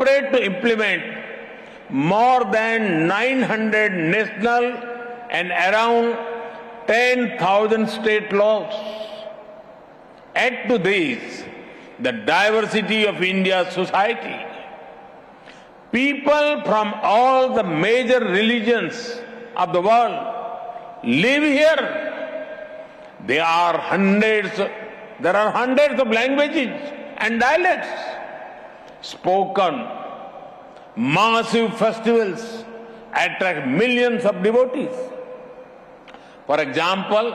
to implement more than 900 national and around 10,000 state laws. Add to this the diversity of India's society. People from all the major religions of the world live here. There are hundreds of languages and dialects spoken. Massive festivals attract millions of devotees. For example,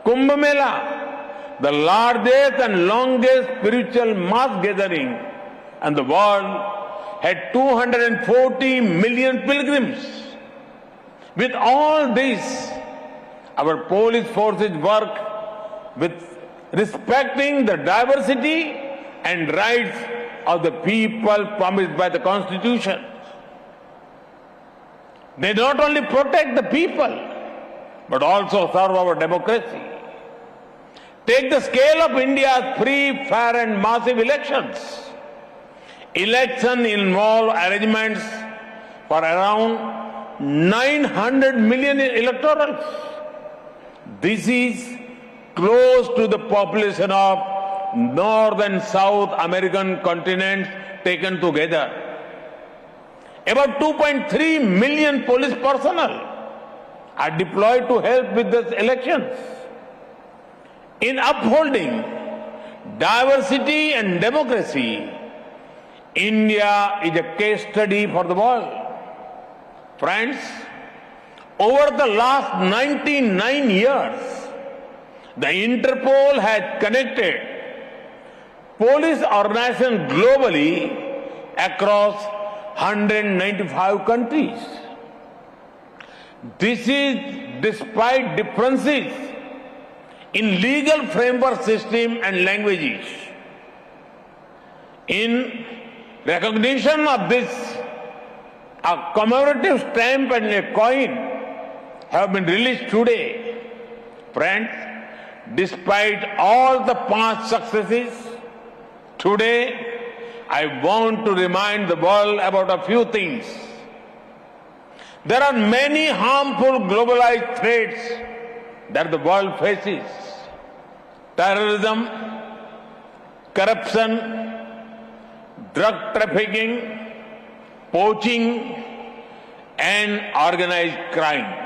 Kumbh Mela, the largest and longest spiritual mass gathering in the world, had 240 million pilgrims. With all this, our police forces work with respecting the diversity and rights of the people promised by the Constitution. They not only protect the people, but also serve our democracy. Take the scale of India's free, fair and massive elections. Elections involve arrangements for around 900 million electorals. This is close to the population of North and South American continents taken together. About 2.3 million police personnel are deployed to help with the elections. In upholding diversity and democracy, India is a case study for the world. Friends, over the last 99 years, the Interpol has connected police organizations globally across 195 countries. This is despite differences in legal framework system and languages. In recognition of this, a commemorative stamp and a coin have been released today. Friends, despite all the past successes, today I want to remind the world about a few things. There are many harmful globalized threats that the world faces. Terrorism, corruption, drug trafficking, poaching, and organized crime.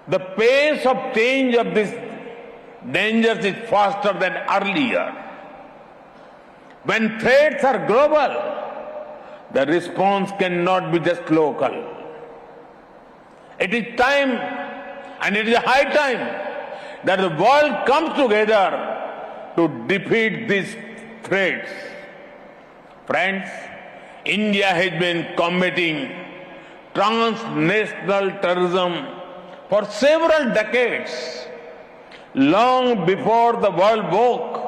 The pace of change of these dangers is faster than earlier. When threats are global, the response cannot be just local. It is time, and it is high time, that the world comes together to defeat these threats. Friends, India has been combating transnational terrorism for several decades. Long before the world woke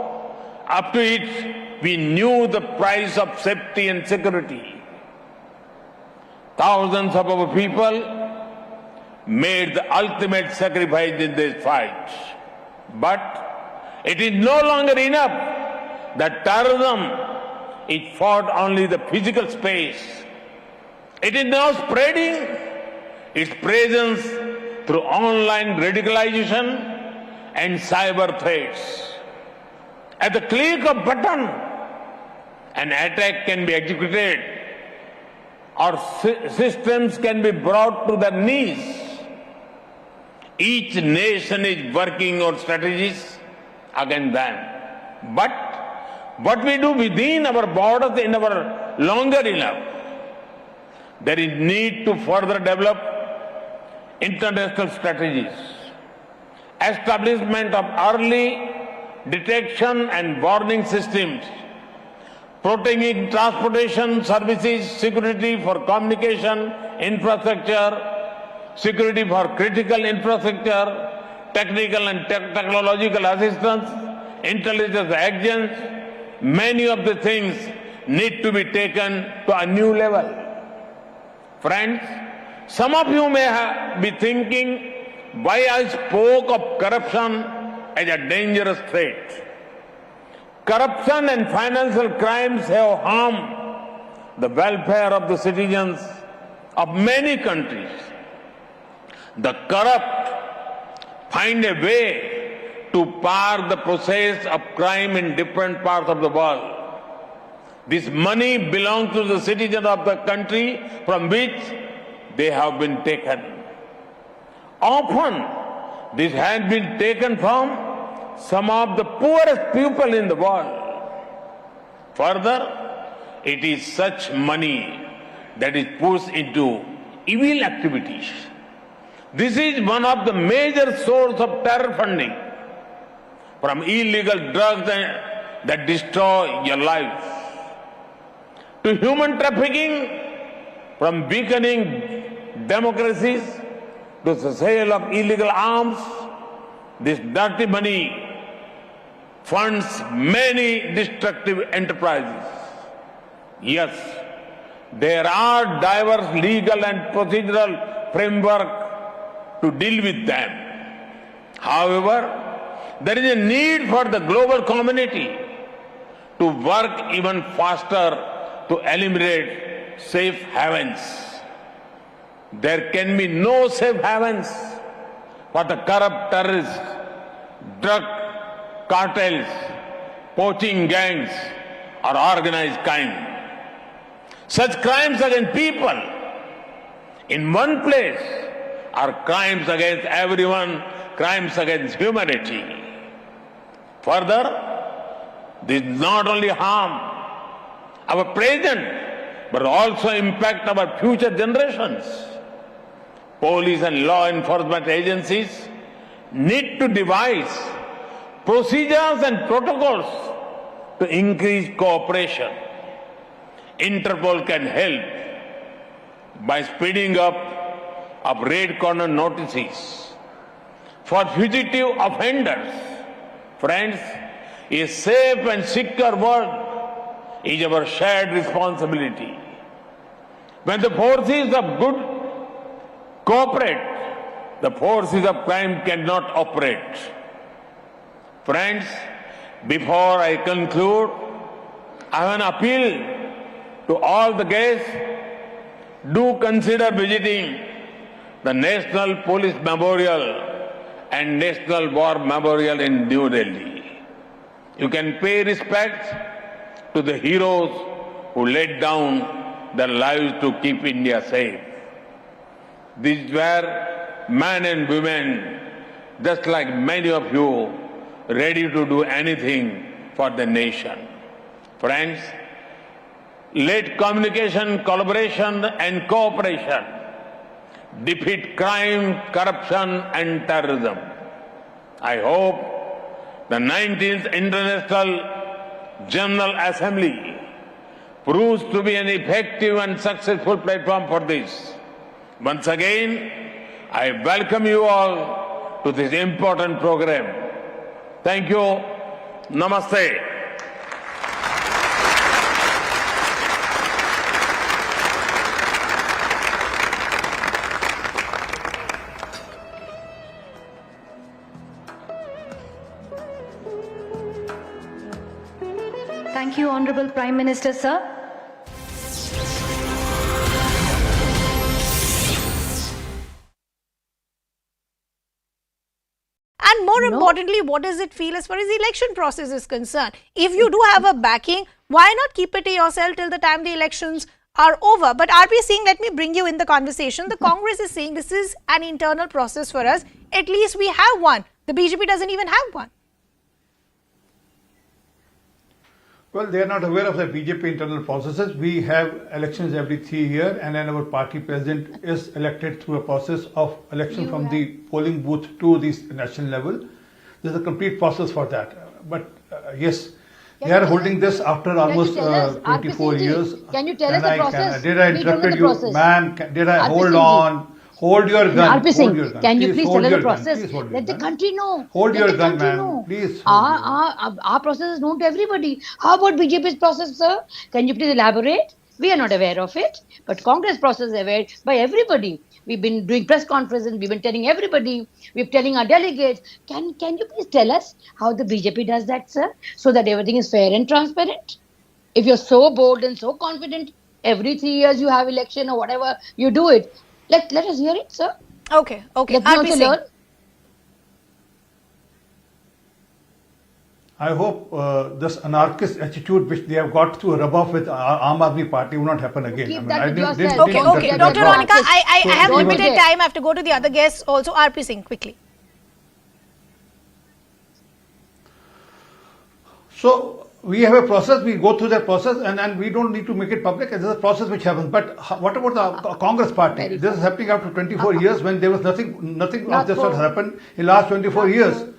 up to it, we knew the price of safety and security. Thousands of our people made the ultimate sacrifice in this fight. But it is no longer enough that terrorism is fought only the physical space. It is now spreading its presence through online radicalization and cyber threats. At the click of a button, an attack can be executed or systems can be brought to their knees. Each nation is working on strategies against them. But what we do within our borders in our longer enough, there is need to further develop international strategies. Establishment of early detection and warning systems, protecting transportation services, security for communication infrastructure, security for critical infrastructure, technical and technological assistance, intelligence agents, many of the things need to be taken to a new level. Friends, some of you may be thinking why I spoke of corruption as a dangerous threat. Corruption and financial crimes have harmed the welfare of the citizens of many countries. The corrupt find a way to park the process of crime in different parts of the world. This money belongs to the citizens of the country from which they have been taken. Often, this has been taken from some of the poorest people in the world. Further, it is such money that is pushed into evil activities. This is one of the major sources of terror funding, from illegal drugs that destroy your life, to human trafficking, from weakening democracies to the sale of illegal arms. This dirty money funds many destructive enterprises. Yes, there are diverse legal and procedural framework to deal with them. However, there is a need for the global community to work even faster to eliminate safe havens. There can be no safe havens for the corrupt terrorists, drug cartels, poaching gangs, or organized crime. Such crimes against people in one place are crimes against everyone, crimes against humanity. Further, this not only harm our present, but also impact our future generations. Police and law enforcement agencies need to devise procedures and protocols to increase cooperation. Interpol can help by speeding up of red corner notices for fugitive offenders. Friends, a safe and secure world is our shared responsibility. When the forces of good cooperate, the forces of crime cannot operate. Friends, before I conclude, I have an appeal to all the guests. Do consider visiting the National Police Memorial and National War Memorial in New Delhi. You can pay respect to the heroes who laid down their lives to keep India safe. These were men and women, just like many of you, ready to do anything for the nation. Friends, let communication, collaboration and cooperation defeat crime, corruption and terrorism. I hope the 90th International General Assembly proves to be an effective and successful platform for this. Once again, I welcome you all to this important program. Thank you. Namaste. Thank you, Honorable Prime Minister, sir. And more importantly, what does it feel as far as the election process is concerned? If you do have a backing, why not keep it to yourself till the time the elections are over? But RP is saying, let me bring you in the conversation. The Congress is saying this is an internal process for us. At least we have one. The BJP doesn't even have one. Well, they are not aware of the BJP internal processes. We have elections every 3 years, and then our party president is elected through a process of election from the polling booth to the national level. There's a complete process for that. But yes, they are holding this after almost 24 years. Can you tell us the process? Did I interrupt you? Ma'am, did I hold on? Hold your gun. Hold your gun. Can you please tell us the process? Let the country know. Hold your gun, ma'am. Please. Our process is known to everybody. How about BJP's process, sir? Can you please elaborate? We are not aware of it, but Congress process is aware by everybody. We've been doing press conferences. We've been telling everybody. We're telling our delegates. Can you please tell us how the BJP does that, sir, so that everything is fair and transparent? If you're so bold and so confident, Every 3 years you have election or whatever, you do it. Let us hear it, sir. Okay. Let me RP also Singh. learn. I hope this anarchist attitude which they have got to rub off with Aam Aadmi Party will not happen again. Keep I mean, that I with didn't yourself. Okay, think okay. that Dr. they have Ronika, got- I have Don't limited forget. time. I have to go to the other guests also. RP Singh, quickly. So we have a process, we go through that process and we don't need to make it public. There's a process which happens. But what about the Congress party? Very This is happening after 24 years when there was nothing of this sort cool. happened in last 24 Not years. cool.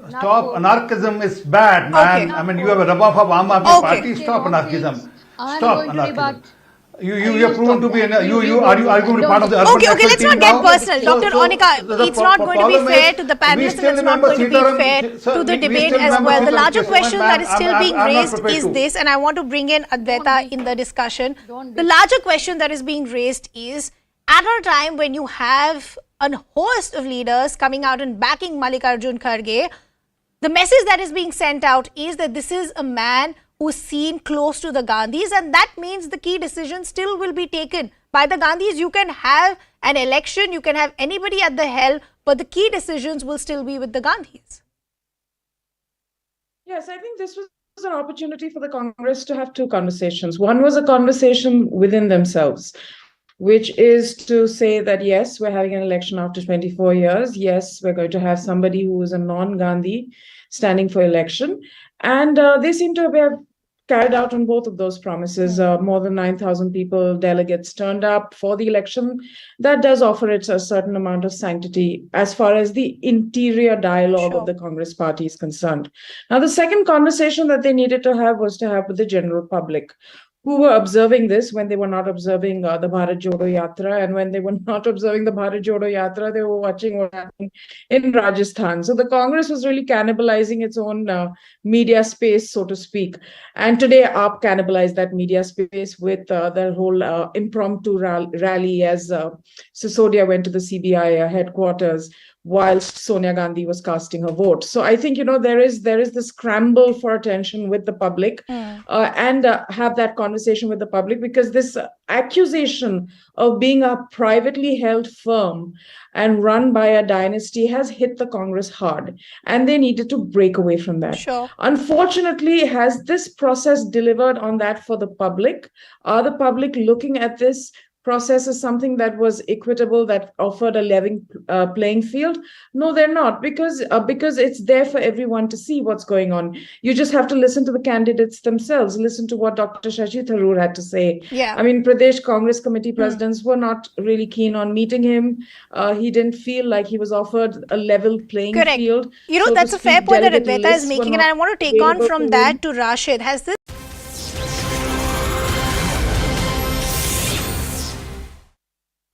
Stop, cool. anarchism is bad, man. Okay. I mean, you have a rub off of Aam Aadmi Okay. Party. Stop anarchism. I'm Stop going to anarchism. rebut. You have proven to be, stop that. you are going to be part of the urban Okay, national let's team not get now? personal. Dr. Onika, the it's not going to be problem fair is, to the we panelists and still it's not remember going to be Sitaram- fair Sir, to the we debate still as remember well. The Sitaram larger Kesavan, question ma'am. that is still being I'm not raised prepared is to. this, and I want to bring in Advaita in the discussion. Don't The be. larger question that is being raised is, at a time when you have a host of leaders coming out and backing Mallikarjun Kharge, the message that is being sent out is that this is a man who's seen close to the Gandhis, and that means the key decisions still will be taken by the Gandhis. You can have an election, you can have anybody at the helm, but the key decisions will still be with the Gandhis. Yes, I think this was an opportunity for the Congress to have two conversations. One was a conversation within themselves, which is to say that, yes, we're having an election after 24 years. Yes, we're going to have somebody who is a non-Gandhi standing for election. And they seem to have carried out on both of those promises. More than 9,000 people, delegates turned up for the election. That does offer it a certain amount of sanctity as far as the interior dialogue of the Congress party is concerned. Now, the second conversation that they needed to have was to have with the general public, who were observing this when they were not observing the Bharat Jodo Yatra, and when they were not observing the Bharat Jodo Yatra, they were watching what happened in Rajasthan. So the Congress was really cannibalizing its own media space, so to speak. And today, AAP cannibalized that media space with their whole impromptu rally as Sisodia went to the CBI headquarters, whilst Sonia Gandhi was casting her vote. So I think, there is this scramble for attention with the public and have that conversation with the public, because this accusation of being a privately held firm and run by a dynasty has hit the Congress hard, and they needed to break away from that. Sure. Unfortunately, has this process delivered on that for the public? Are the public looking at this process as something that was equitable, that offered a level playing field? No, they're not, because it's there for everyone to see what's going on. You just have to listen to the candidates themselves, listen to what Dr. Shashi Tharoor had to say. Yeah. I mean, Pradesh Congress committee presidents were not really keen on meeting him. He didn't feel like he was offered a level playing Correct. field. You know, So to that's a fair speak. point that Delegate Advaita is lists were making, and not I want to take on available from to that him. to Rashid. Has this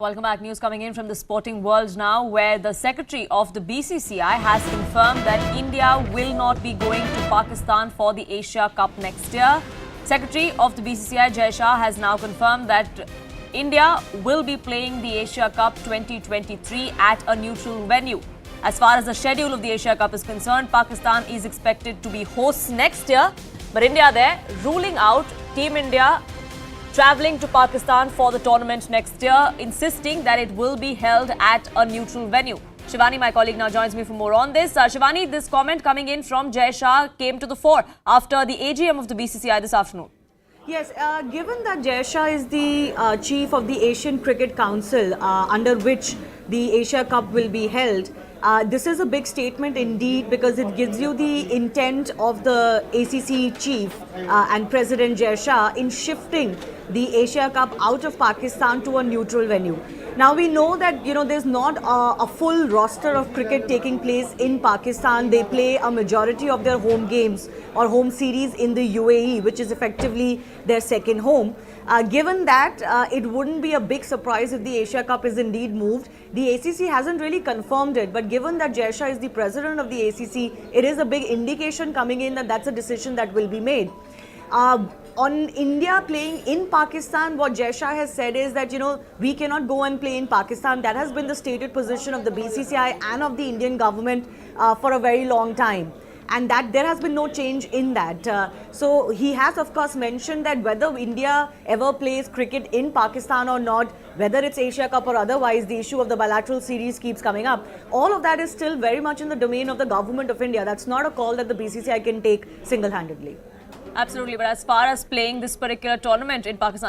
Welcome back. News coming in from the sporting world now, where the secretary of the BCCI has confirmed that India will not be going to Pakistan for the Asia Cup next year. Secretary of the BCCI, Jai Shah, has now confirmed that India will be playing the Asia Cup 2023 at a neutral venue. As far as the schedule of the Asia Cup is concerned, Pakistan is expected to be hosts next year, but India there ruling out Team India travelling to Pakistan for the tournament next year, insisting that it will be held at a neutral venue. Shivani, my colleague, now joins me for more on this. Shivani, this comment coming in from Jai Shah came to the fore after the AGM of the BCCI this afternoon. Yes, given that Jai Shah is the chief of the Asian Cricket Council, under which the Asia Cup will be held, this is a big statement indeed, because it gives you the intent of the ACC chief and President Jai Shah in shifting the Asia Cup out of Pakistan to a neutral venue. Now we know that there's not a full roster of cricket taking place in Pakistan. They play a majority of their home games or home series in the UAE, which is effectively their second home. Given that, it wouldn't be a big surprise if the Asia Cup is indeed moved. The ACC hasn't really confirmed it, but given that Jai Shah is the president of the ACC, it is a big indication coming in that that's a decision that will be made. On India playing in Pakistan, what Jai Shah has said is that, we cannot go and play in Pakistan. That has been the stated position of the BCCI and of the Indian government for a very long time. and that there has been no change in that. So he has of course mentioned that whether India ever plays cricket in Pakistan or not, whether it's Asia Cup or otherwise, the issue of the bilateral series keeps coming up. All of that is still very much in the domain of the government of India. That's not a call that the BCCI can take single-handedly. Absolutely, but as far as playing this particular tournament in Pakistan,